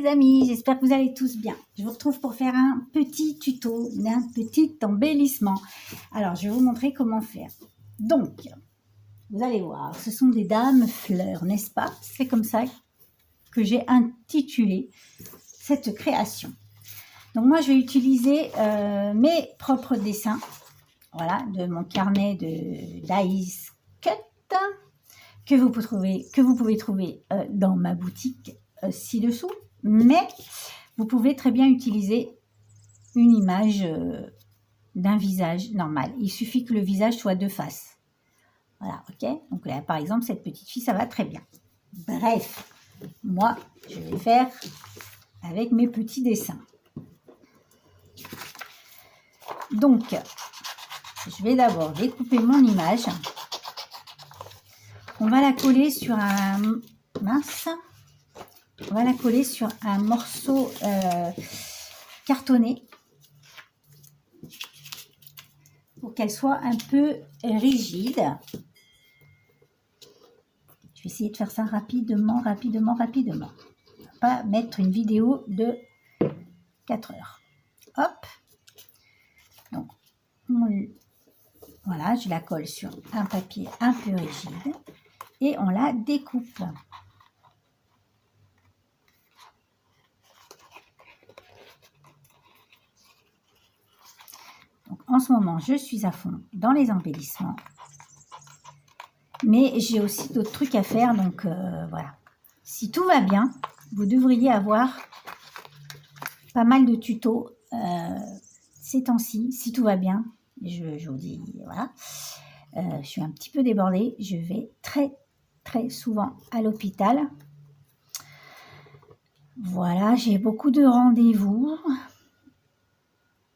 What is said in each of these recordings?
les amis, j'espère que vous allez tous bien. Je vous retrouve pour faire un petit tuto, un petit embellissement. Alors, je vais vous montrer comment faire. Donc, vous allez voir, ce sont des dames fleurs, n'est-ce pas? C'est comme ça que j'ai intitulé cette création. Donc, moi, je vais utiliser mes propres dessins, voilà, de mon carnet de Dice Cut, que vous pouvez trouver dans ma boutique ci-dessous, mais vous pouvez très bien utiliser une image d'un visage normal. Il suffit que le visage soit de face. Voilà, ok. Donc là, par exemple, cette petite fille, ça va très bien. Bref, moi, je vais faire avec mes petits dessins. Donc, je vais d'abord découper mon image. On va la coller sur un on va la coller sur un morceau cartonné pour qu'elle soit un peu rigide. Je vais essayer de faire ça rapidement. On va pas mettre une vidéo de 4 heures. Hop. Donc, voilà, je la colle sur un papier un peu rigide et on la découpe. Donc, en ce moment, je suis à fond dans les embellissements. Mais j'ai aussi d'autres trucs à faire, donc voilà. Si tout va bien, vous devriez avoir pas mal de tutos ces temps-ci, si tout va bien. Je vous dis, voilà. Je suis un petit peu débordée. Je vais très souvent à l'hôpital. Voilà, j'ai beaucoup de rendez-vous.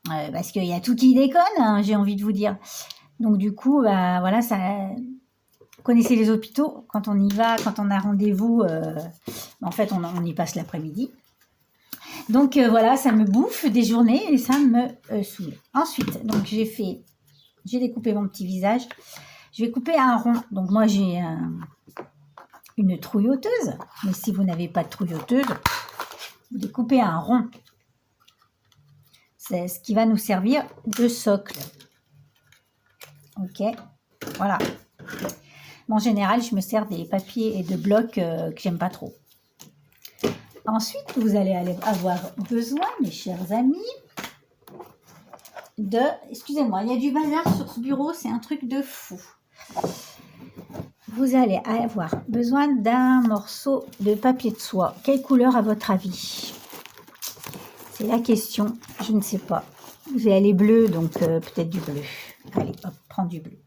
Parce qu'il y a tout qui déconne, hein, j'ai envie de vous dire. Donc du coup, bah, voilà, ça... Vous connaissez les hôpitaux, quand on y va, quand on a rendez-vous, en fait, on y passe l'après-midi. Donc voilà, ça me bouffe des journées et ça me saoule. Ensuite, donc j'ai découpé mon petit visage. Je vais couper un rond. Donc moi, j'ai une trouilloteuse. Mais si vous n'avez pas de trouilloteuse, vous découpez un rond. C'est ce qui va nous servir de socle. Ok, voilà. En général, je me sers des papiers et de blocs que j'aime pas trop. Ensuite, vous allez avoir besoin, mes chers amis, de... Excusez-moi, il y a du bazar sur ce bureau, c'est un truc de fou. Vous allez avoir besoin d'un morceau de papier de soie. Quelle couleur à votre avis? C'est la question, je ne sais pas. Vous allez bleu, donc peut-être du bleu. Allez, hop, prends du bleu.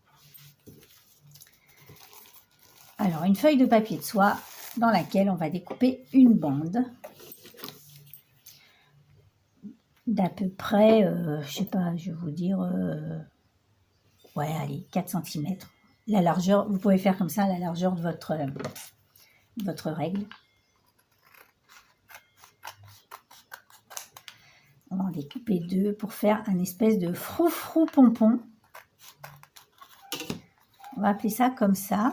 Alors, une feuille de papier de soie dans laquelle on va découper une bande d'à peu près, je sais pas, je vais vous dire, ouais, allez, 4 cm. La largeur, vous pouvez faire comme ça, la largeur de votre règle. On va en découper 2 pour faire un espèce de froufrou pompon. On va appeler ça comme ça.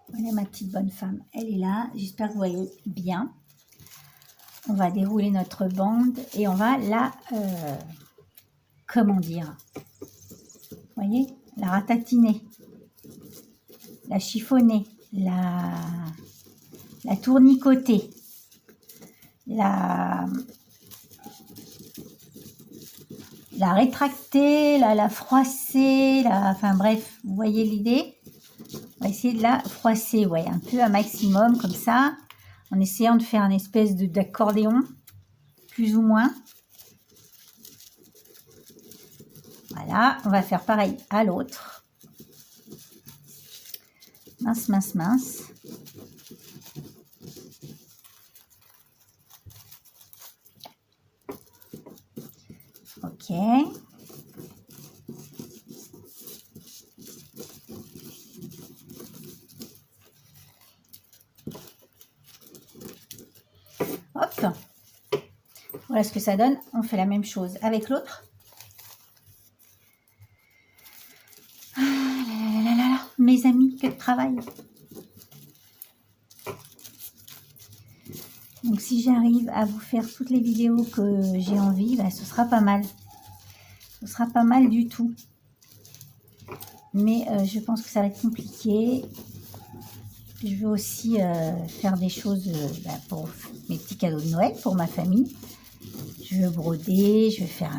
Voilà, ma petite bonne femme, elle est là. J'espère que vous voyez bien. On va dérouler notre bande et on va la, comment dire, vous voyez, la ratatiner, la chiffonner, la tournicoter, la rétracter, la froisser, enfin bref, vous voyez l'idée. On va essayer de la froisser, ouais, un peu un maximum comme ça, en essayant de faire une espèce d'accordéon, plus ou moins. Voilà, on va faire pareil à l'autre. Mince, mince, mince. Ok. Hop. Voilà ce que ça donne. On fait la même chose avec l'autre. Ah là là là là là. Mes amis, quel travail. Donc si j'arrive à vous faire toutes les vidéos que j'ai envie, bah, ce sera pas mal. Ce sera pas mal du tout. Mais je pense que ça va être compliqué. Je veux aussi faire des choses pour mes petits cadeaux de Noël, pour ma famille. Je veux broder, je veux faire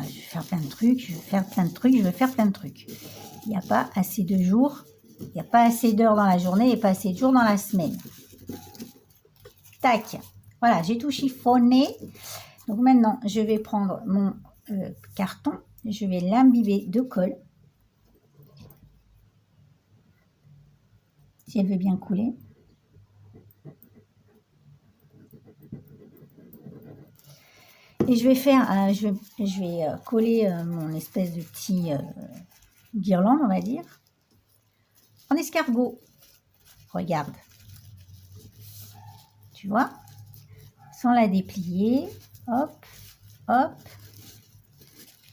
plein de trucs, je veux faire plein de trucs, je veux faire plein de trucs. Il n'y a pas assez de jours, il n'y a pas assez d'heures dans la journée et pas assez de jours dans la semaine. Tac, voilà, j'ai tout chiffonné. Donc maintenant, je vais prendre mon carton, je vais l'imbiber de colle. Si elle veut bien couler. Et je vais faire, je vais coller mon espèce de petit guirlande, on va dire, en escargot. Regarde. Tu vois? Sans la déplier. Hop, hop.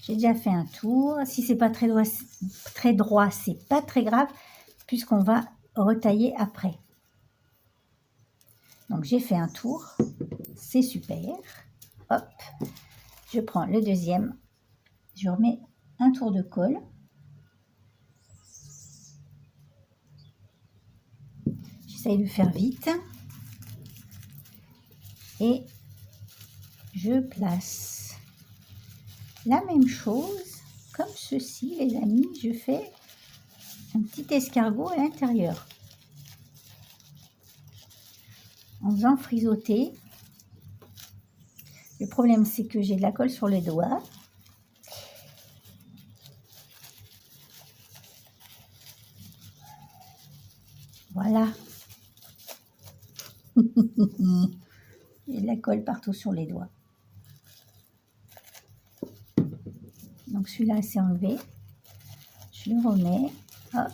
J'ai déjà fait un tour. Si c'est pas très droit, c'est pas très grave, puisqu'on va retailler après. Donc j'ai fait un tour. C'est super. Hop. Je prends le deuxième. Je remets un tour de colle. J'essaye de faire vite. Et je place la même chose, comme ceci, les amis. Je fais un petit escargot à l'intérieur. En faisant frisotter. Le problème, c'est que j'ai de la colle sur les doigts. Voilà. J'ai de la colle partout sur les doigts. Donc celui-là, c'est enlevé. Je le remets. Hop.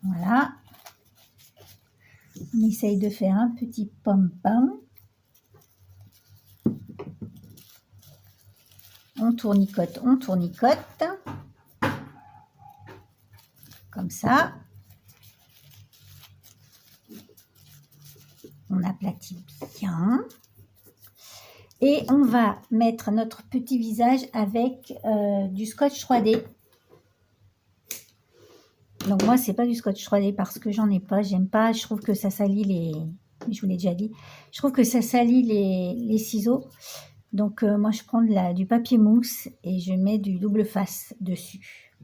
Voilà. On essaye de faire un petit pom-pom. On tournicote, on tournicote. Comme ça. On aplatit bien. Et on va mettre notre petit visage avec du scotch 3D. Donc moi, c'est pas du scotch 3D parce que j'en ai pas, j'aime pas. Je trouve que ça salit les... Je vous l'ai déjà dit. Je trouve que ça salit les ciseaux. Donc moi, je prends du papier mousse et je mets du double face dessus.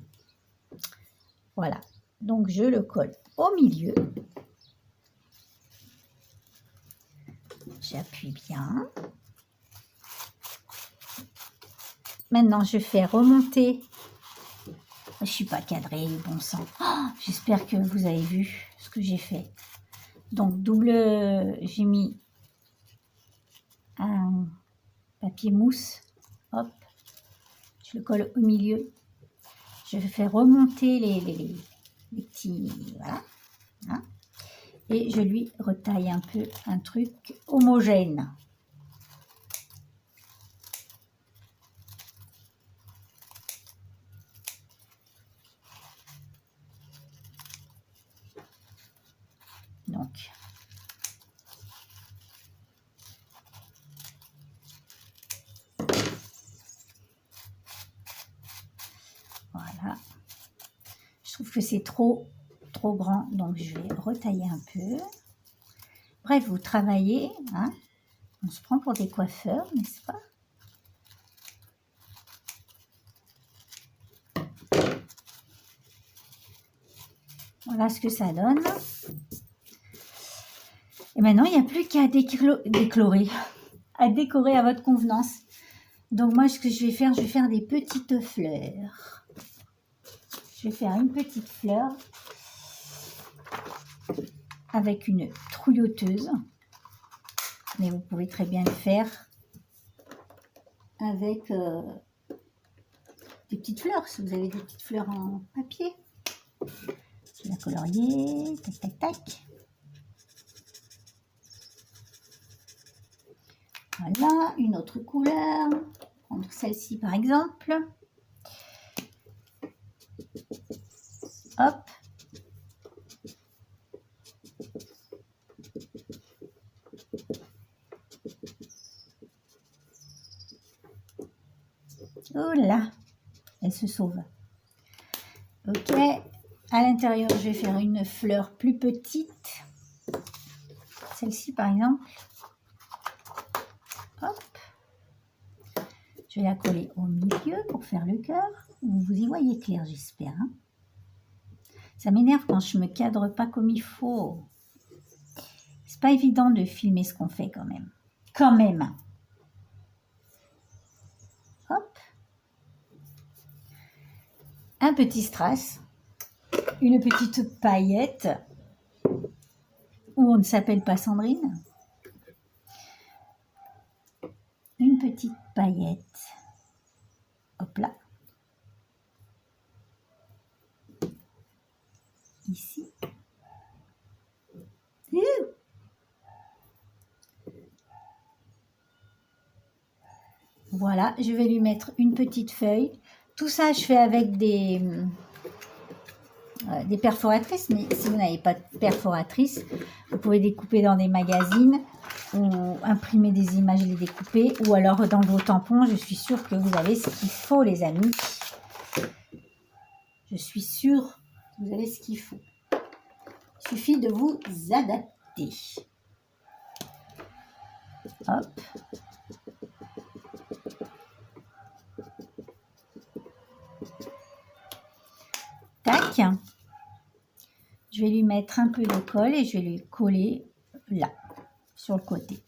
Voilà. Donc je le colle au milieu. J'appuie bien. Maintenant, je fais remonter. Je suis pas cadrée, bon sang. Oh, j'espère que vous avez vu ce que j'ai fait. Donc, j'ai mis un papier mousse. Hop. Je le colle au milieu. Je fais remonter les petits... Voilà. Hein, et je lui retaille un peu un truc homogène. Donc, voilà. Je trouve que c'est trop grand, donc je vais retailler un peu. Bref, vous travaillez, hein. On se prend pour des coiffeurs, n'est-ce pas? Voilà ce que ça donne. Et maintenant, il n'y a plus qu'à décorer à votre convenance. Donc moi, ce que je vais faire des petites fleurs. Je vais faire une petite fleur avec une trouilloteuse. Mais vous pouvez très bien le faire avec des petites fleurs, si vous avez des petites fleurs en papier. Je vais la colorier, tac, tac, tac. Voilà, une autre couleur. Prendre celle-ci par exemple. Hop. elle se sauve. Ok, à l'intérieur, je vais faire une fleur plus petite. Celle-ci, par exemple. Hop. Je vais la coller au milieu pour faire le cœur. Vous y voyez clair, j'espère. Hein. Ça m'énerve quand je me cadre pas comme il faut. C'est pas évident de filmer ce qu'on fait quand même. Quand même. Hop. Un petit strass. Une petite paillette. Où on ne s'appelle pas Sandrine. Une petite paillette. Hop là. Ici. Voilà, je vais lui mettre une petite feuille. Tout ça, je fais avec des perforatrices. Mais si vous n'avez pas de perforatrice, vous pouvez découper dans des magazines ou imprimer des images et les découper. Ou alors dans vos tampons, je suis sûre que vous avez ce qu'il faut, les amis. Je suis sûre que vous avez ce qu'il faut. Il suffit de vous adapter. Hop. Tac. Je vais lui mettre un peu de colle et je vais lui coller là, sur le côté.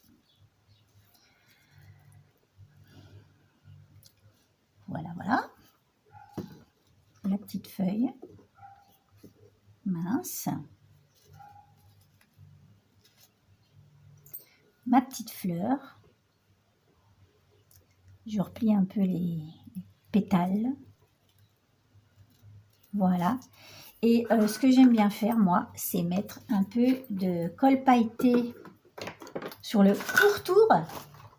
Voilà, voilà. La petite feuille. Mince. Ma petite fleur. Je replie un peu les pétales. Voilà. Et ce que j'aime bien faire, moi, c'est mettre un peu de colle pailletée sur le pourtour.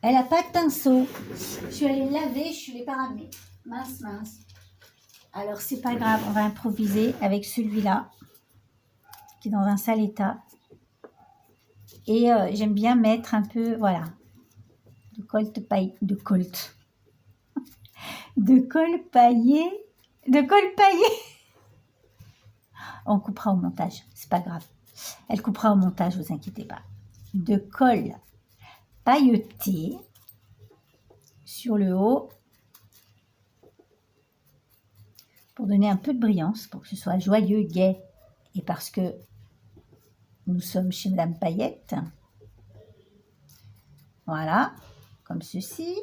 Elle n'a pas de pinceau. Je suis allée laver, je ne l'ai pas ramené. Mince, mince. Alors, c'est pas grave, on va improviser avec celui-là, qui est dans un sale état. Et j'aime bien mettre un peu, voilà, de colle paillée, de colle paillée. On coupera au montage, c'est pas grave. Elle coupera au montage, vous inquiétez pas. De colle pailletée sur le haut pour donner un peu de brillance, pour que ce soit joyeux, gai. Et parce que nous sommes chez Madame Paillette. Voilà, comme ceci.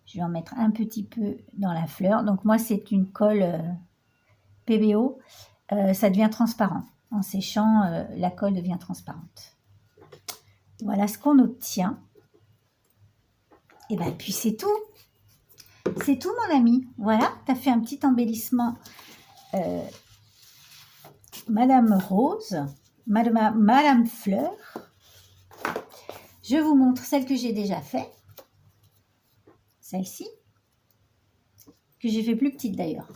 Je vais en mettre un petit peu dans la fleur. Donc moi, c'est une colle PBO. Ça devient transparent. En séchant, la colle devient transparente. Voilà ce qu'on obtient. Et bien, puis c'est tout. C'est tout, mon ami. Voilà, tu as fait un petit embellissement Madame Rose, Madame Fleur. Je vous montre celle que j'ai déjà fait. Celle-ci. Que j'ai fait plus petite d'ailleurs.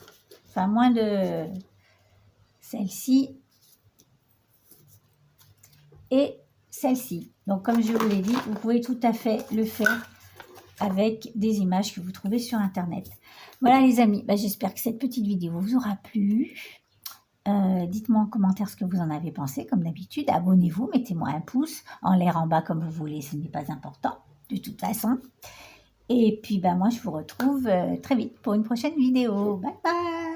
Enfin, moins de celle-ci. Et celle-ci. Donc, comme je vous l'ai dit, vous pouvez tout à fait le faire avec des images que vous trouvez sur Internet. Voilà les amis, j'espère que cette petite vidéo vous aura plu. Dites-moi en commentaire ce que vous en avez pensé, comme d'habitude. Abonnez-vous, mettez-moi un pouce en l'air, en bas, comme vous voulez, ce n'est pas important, de toute façon. Et puis, moi, je vous retrouve très vite pour une prochaine vidéo. Bye bye!